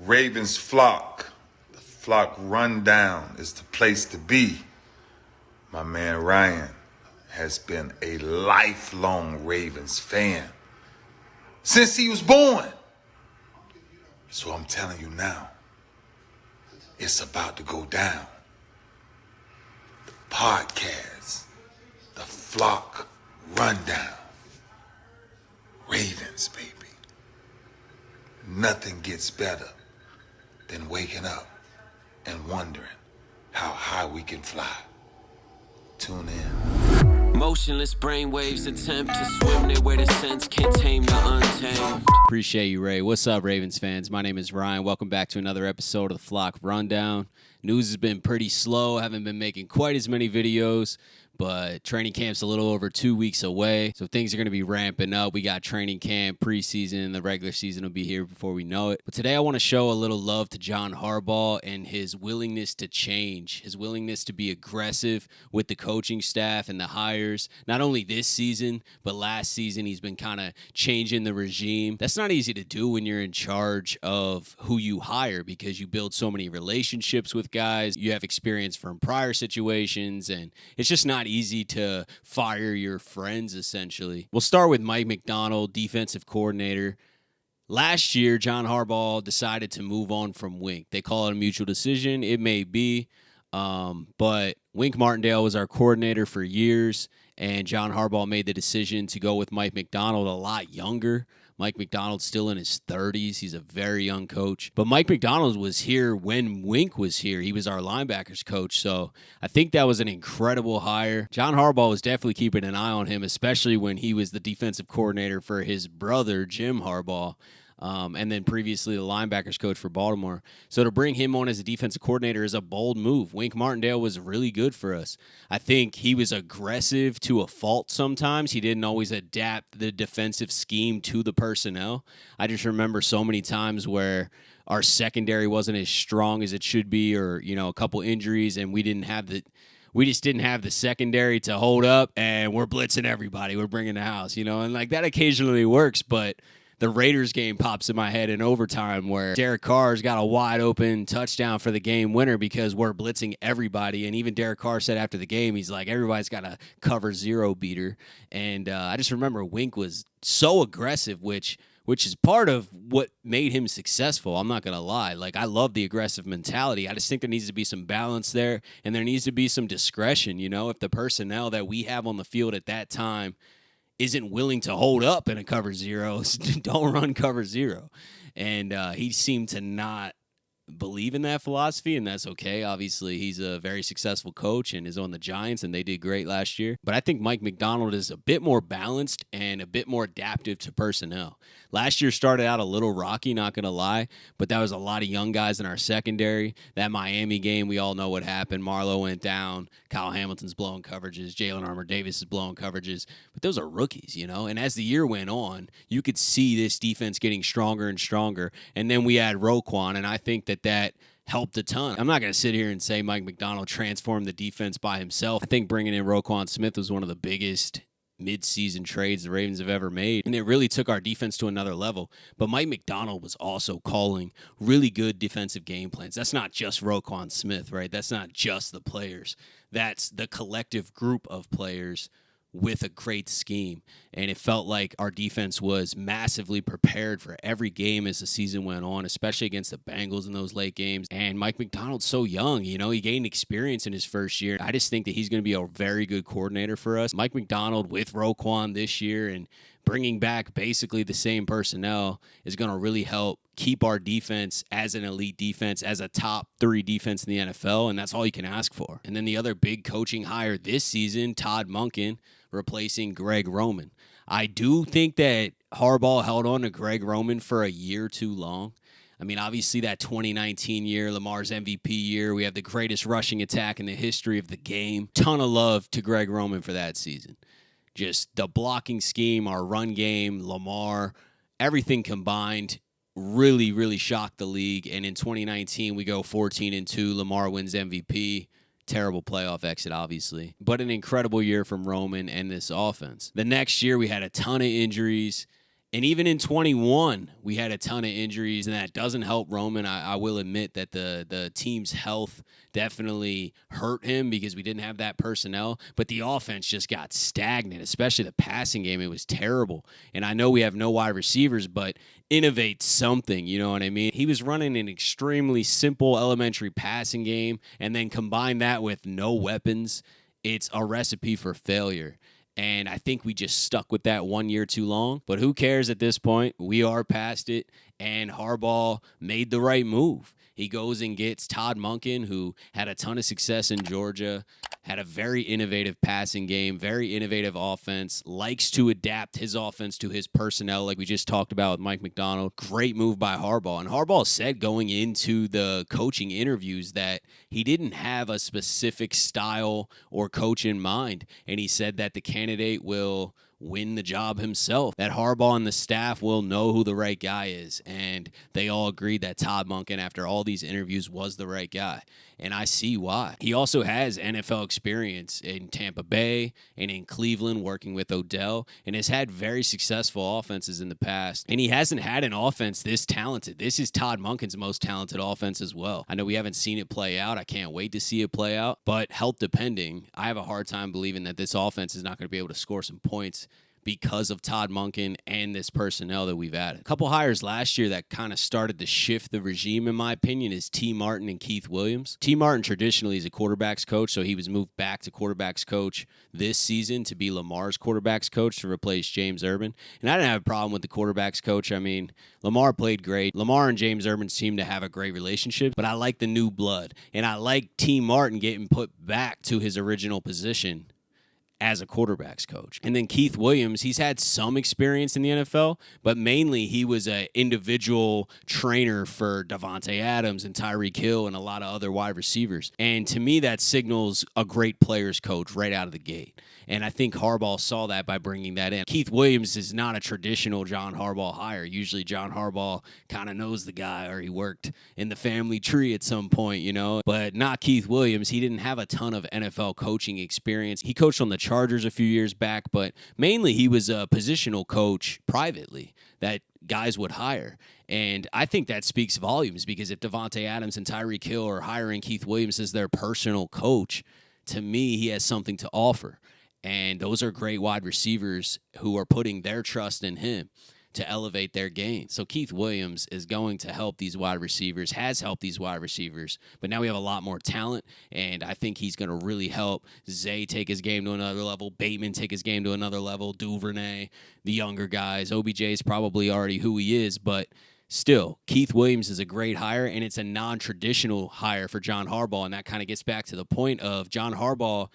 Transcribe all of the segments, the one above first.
Ravens flock. The flock rundown is the place to be. My man Ryan has been a lifelong Ravens fan since he was born. So I'm telling you now, it's about to go down. The podcast, the flock rundown. Ravens, baby. Nothing gets better than waking up and wondering how high we can fly. Tune in. Motionless brainwaves attempt to swim their way to sense, can't tame the untamed. Appreciate you, Ray. What's up, Ravens fans? My name is Ryan. Welcome back to another episode of the Flock Rundown. News has been pretty slow. Haven't been making quite as many videos, but training camp's a little over 2 weeks away, so things are going to be ramping up. We got training camp, preseason, the regular season will be here before we know it. But today I want to show a little love to John Harbaugh and his willingness to change, his willingness to be aggressive with the coaching staff and the hires. Not only this season, but last season he's been kind of changing the regime. That's not easy to do when you're in charge of who you hire because you build so many relationships with guys. You have experience from prior situations, and it's just not easy to fire your friends, essentially. We'll start with Mike Macdonald, defensive coordinator. Last year, John Harbaugh decided to move on from Wink. They call it a mutual decision. It may be, but Wink Martindale was our coordinator for years, and John Harbaugh made the decision to go with Mike Macdonald, a lot younger. Mike Macdonald's still in his 30s. He's a very young coach. But Mike Macdonald was here when Wink was here. He was our linebackers coach. So I think that was an incredible hire. John Harbaugh was definitely keeping an eye on him, especially when he was the defensive coordinator for his brother, Jim Harbaugh. And then previously the linebackers coach for Baltimore. So to bring him on as a defensive coordinator is a bold move. Wink Martindale was really good for us. I think he was aggressive to a fault sometimes. He didn't always adapt the defensive scheme to the personnel. I just remember so many times where our secondary wasn't as strong as it should be, or, you know, a couple injuries, and we just didn't have the secondary to hold up, and we're blitzing everybody. We're bringing the house, you know, and like that occasionally works, but the Raiders game pops in my head in overtime where Derek Carr's got a wide open touchdown for the game winner because we're blitzing everybody. And even Derek Carr said after the game, he's like, everybody's got a cover zero beater. And I just remember Wink was so aggressive, which is part of what made him successful. I'm not going to lie. Like, I love the aggressive mentality. I just think there needs to be some balance there, and there needs to be some discretion. You know, if the personnel that we have on the field at that time isn't willing to hold up in a cover zero, don't run cover zero. And he seemed to not believe in that philosophy, and that's okay. Obviously, he's a very successful coach and is on the Giants, and they did great last year. But I think Mike Macdonald is a bit more balanced and a bit more adaptive to personnel. Last year started out a little rocky, not going to lie, but that was a lot of young guys in our secondary. That Miami game, we all know what happened. Marlowe went down. Kyle Hamilton's blowing coverages. Jalen Armour-Davis is blowing coverages. But those are rookies, you know? And as the year went on, you could see this defense getting stronger and stronger. And then we had Roquan, and I think that helped a ton. I'm not going to sit here and say Mike Macdonald transformed the defense by himself. I think bringing in Roquan Smith was one of the biggest mid-season trades the Ravens have ever made, and it really took our defense to another level. But Mike Macdonald was also calling really good defensive game plans. That's not just Roquan Smith, right? That's not just the players. That's the collective group of players with a great scheme. And it felt like our defense was massively prepared for every game as the season went on, especially against the Bengals in those late games. And Mike Macdonald's so young, you know, he gained experience in his first year. I just think that he's going to be a very good coordinator for us. Mike Macdonald with Roquan this year and bringing back basically the same personnel is going to really help keep our defense as an elite defense, as a top 3 defense in the NFL, and that's all you can ask for. And then the other big coaching hire this season, Todd Monken, replacing Greg Roman. I do think that Harbaugh held on to Greg Roman for a year too long. I mean, obviously that 2019 year, Lamar's MVP year, we have the greatest rushing attack in the history of the game. Ton of love to Greg Roman for that season. Just the blocking scheme, our run game, Lamar, everything combined really, really shocked the league. And in 2019, we go 14-2. Lamar wins MVP. Terrible playoff exit, obviously. But an incredible year from Roman and this offense. The next year, we had a ton of injuries. And even in 21, we had a ton of injuries, and that doesn't help Roman. I will admit that the team's health definitely hurt him because we didn't have that personnel, but the offense just got stagnant, especially the passing game. It was terrible. And I know we have no wide receivers, but innovate something, you know what I mean? He was running an extremely simple elementary passing game, and then combine that with no weapons. It's a recipe for failure. And I think we just stuck with that 1 year too long. But who cares at this point? We are past it. And Harbaugh made the right move. He goes and gets Todd Monken, who had a ton of success in Georgia, had a very innovative passing game, very innovative offense, likes to adapt his offense to his personnel, like we just talked about with Mike McDonald. Great move by Harbaugh. And Harbaugh said going into the coaching interviews that he didn't have a specific style or coach in mind. And he said that the candidate will win the job himself, that Harbaugh and the staff will know who the right guy is. And they all agreed that Todd Monken, after all these interviews, was the right guy. And I see why. He also has NFL experience in Tampa Bay and in Cleveland working with Odell, and has had very successful offenses in the past. And he hasn't had an offense this talented. This is Todd Monken's most talented offense as well. I know we haven't seen it play out. I can't wait to see it play out. But health depending, I have a hard time believing that this offense is not going to be able to score some points because of Todd Monken and this personnel that we've added. A couple hires last year that kind of started to shift the regime, in my opinion, is T. Martin and Keith Williams. T. Martin traditionally is a quarterback's coach, so he was moved back to quarterback's coach this season to be Lamar's quarterback's coach to replace James Urban. And I didn't have a problem with the quarterback's coach. I mean, Lamar played great. Lamar and James Urban seem to have a great relationship, but I like the new blood. And I like T. Martin getting put back to his original position as a quarterback's coach. And then Keith Williams, he's had some experience in the NFL, but mainly he was an individual trainer for Davante Adams and Tyreek Hill and a lot of other wide receivers. And to me, that signals a great player's coach right out of the gate. And I think Harbaugh saw that by bringing that in. Keith Williams is not a traditional John Harbaugh hire. Usually John Harbaugh kind of knows the guy, or he worked in the family tree at some point, you know. But not Keith Williams. He didn't have a ton of NFL coaching experience. He coached on the Chargers a few years back, but mainly he was a positional coach privately that guys would hire. And I think that speaks volumes, because if Davante Adams and Tyreek Hill are hiring Keith Williams as their personal coach, to me, he has something to offer. And those are great wide receivers who are putting their trust in him to elevate their game. So Keith Williams is going to help these wide receivers, has helped these wide receivers, but now we have a lot more talent, and I think he's going to really help Zay take his game to another level, Bateman take his game to another level, Duvernay, the younger guys. OBJ is probably already who he is, but still, Keith Williams is a great hire, and it's a non-traditional hire for John Harbaugh, and that kind of gets back to the point of John Harbaugh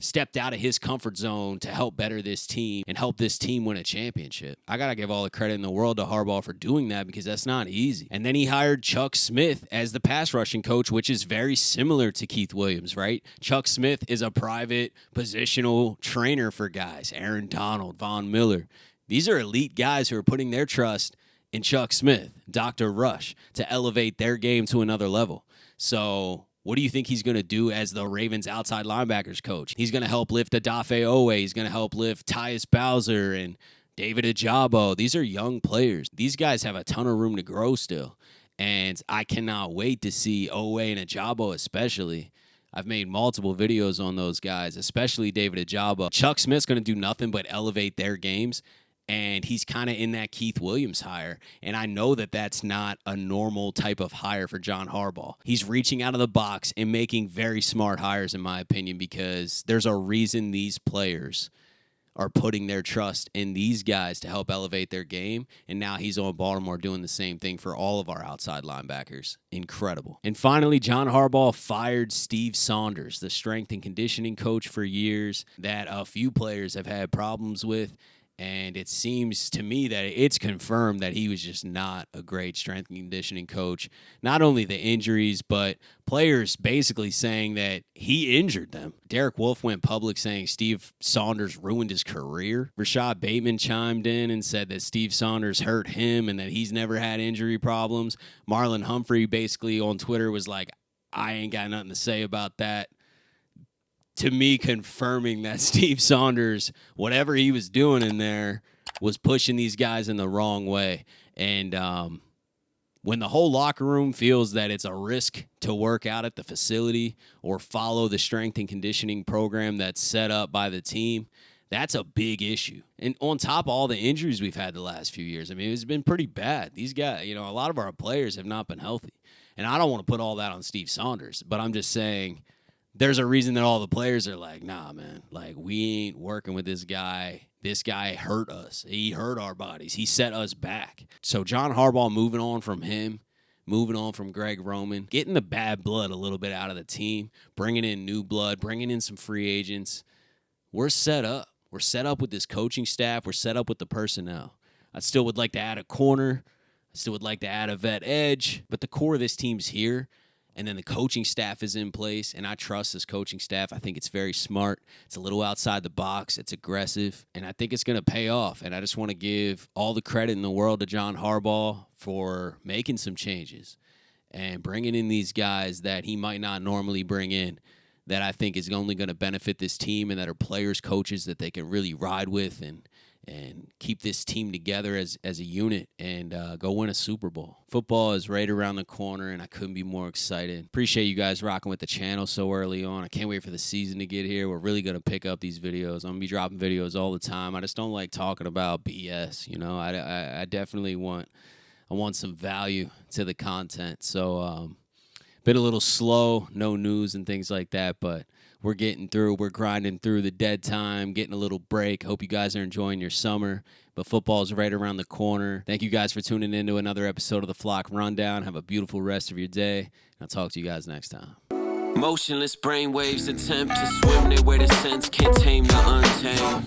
stepped out of his comfort zone to help better this team and help this team win a championship. I got to give all the credit in the world to Harbaugh for doing that, because that's not easy. And then he hired Chuck Smith as the pass rushing coach, which is very similar to Keith Williams, right? Chuck Smith is a private positional trainer for guys. Aaron Donald, Von Miller. These are elite guys who are putting their trust in Chuck Smith, Dr. Rush, to elevate their game to another level. So what do you think he's going to do as the Ravens outside linebackers coach? He's going to help lift Adafe Owe. He's going to help lift Tyus Bowser and David Ajabo. These are young players. These guys have a ton of room to grow still. And I cannot wait to see Owe and Ajabo especially. I've made multiple videos on those guys, especially David Ajabo. Chuck Smith's going to do nothing but elevate their games. And he's kind of in that Keith Williams hire. And I know that that's not a normal type of hire for John Harbaugh. He's reaching out of the box and making very smart hires, in my opinion, because there's a reason these players are putting their trust in these guys to help elevate their game. And now he's on Baltimore doing the same thing for all of our outside linebackers. Incredible. And finally, John Harbaugh fired Steve Saunders, the strength and conditioning coach for years that a few players have had problems with. And it seems to me that it's confirmed that he was just not a great strength and conditioning coach. Not only the injuries, but players basically saying that he injured them. Derek Wolfe went public saying Steve Saunders ruined his career. Rashad Bateman chimed in and said that Steve Saunders hurt him and that he's never had injury problems. Marlon Humphrey basically on Twitter was like, I ain't got nothing to say about that. To me, confirming that Steve Saunders, whatever he was doing in there, was pushing these guys in the wrong way. And when the whole locker room feels that it's a risk to work out at the facility or follow the strength and conditioning program that's set up by the team, that's a big issue. And on top of all the injuries we've had the last few years, I mean, it's been pretty bad. These guys, a lot of our players have not been healthy. And I don't want to put all that on Steve Saunders, but I'm just saying there's a reason that all the players are like, nah, man, like, we ain't working with this guy. This guy hurt us. He hurt our bodies. He set us back. So John Harbaugh, moving on from him, moving on from Greg Roman, getting the bad blood a little bit out of the team, bringing in new blood, bringing in some free agents. We're set up. We're set up with this coaching staff. We're set up with the personnel. I still would like to add a corner. I still would like to add a vet edge. But the core of this team's here. And then the coaching staff is in place, and I trust this coaching staff. I think it's very smart. It's a little outside the box. It's aggressive, and I think it's going to pay off. And I just want to give all the credit in the world to John Harbaugh for making some changes and bringing in these guys that he might not normally bring in, that I think is only going to benefit this team and that are players, coaches that they can really ride with and keep this team together as a unit and go win a Super Bowl. Football is right around the corner, and I couldn't be more excited. Appreciate you guys rocking with the channel so early on. I can't wait for the season to get here. We're really going to pick up these videos. I'm going to be dropping videos all the time. I just don't like talking about BS, I definitely want some value to the content. So been a little slow, no news and things like that, but we're getting through. We're grinding through the dead time, getting a little break. Hope you guys are enjoying your summer. But football is right around the corner. Thank you guys for tuning in to another episode of the Flock Rundown. Have a beautiful rest of your day. I'll talk to you guys next time. Motionless brainwaves attempt to swim their way to sense, can't tame the untamed.